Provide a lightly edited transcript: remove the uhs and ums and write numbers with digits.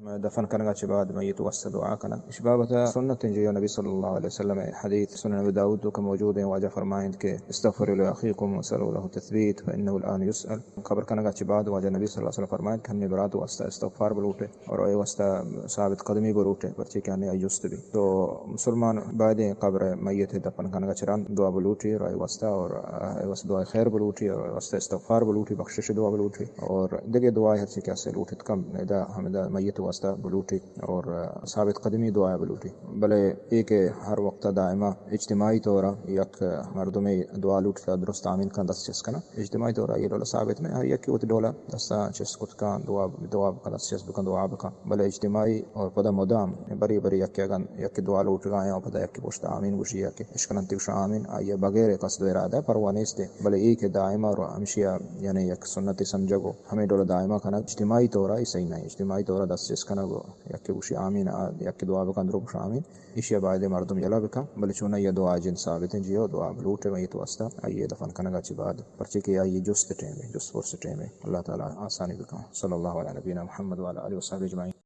دفن کرنے کے بعد میت واسطے دعا کرنا اس بابت سنت جو نبی صلی اللہ علیہ وسلم حدیث سنن ابی داؤد کے موجود ہیں واجہ فرمائیں کہ استغفروا لاخیکم وسلوا له التثبیت فانه الان يسأل قبر کرنے کے بعد واجہ نبی صلی اللہ علیہ وسلم فرمائیں کہ ہم نے برات واسطے استغفار بلوٹے اور اے واسطے ثابت قدمی بلوٹے پرچہ کہ نے ایست بھی تو مسلمان بعد قبر میت دفن کرنے کے چران دعا بلوٹی اور اے واسطے دعا خیر بلوٹی اور واسطے استغفار بلوٹی بخشش دعا بلوٹی اور دیگر دعائیں ہر چیز سے لوٹت کم ادا ہمدا میت واسطہ بلوٹی اور ثابت قدمی دعا بلوٹی بلے ایک ہر وقت دائما اجتماعی طور یک مردم دعا لوٹتا درست آمین کا دست چس کنا اجتماعی طور یہ ڈولا ثابت میں ہر یک وت ڈولا دستا چس کت کا دعا کا دست چس بکن دعا بکن بلے اجتماعی اور پدا مدام بری بری یک دعا لوٹ گئے اور پدا یک پوشتا آمین گوشی یک اشکنن تیوش آمین آئیے بغیر قصد و ارادہ پروانیس دے بلے ایک دائما اور ہمشیا یعنی یک سنت سمجھو ہمیں ڈولا دائما کنا اجتماعی طور صحیح نہیں اجتماعی طور دست چس کنا گو یک گوشی آمین یک دعا بکن درو گوش آمین اشیا بعد مردم یلا بکن بلے چون یہ دعا جن ثابت ہیں جیو دعا بلوٹے میت واسطہ آئیے دفن کرنے کے بعد پرچے کہ آئیے جست ٹیم ہے جست فرص ٹیم ہے اللہ تعالی آسانی بکن صلی اللہ علیہ نبینا محمد وعلی آلہ وصحبہ اجمعین.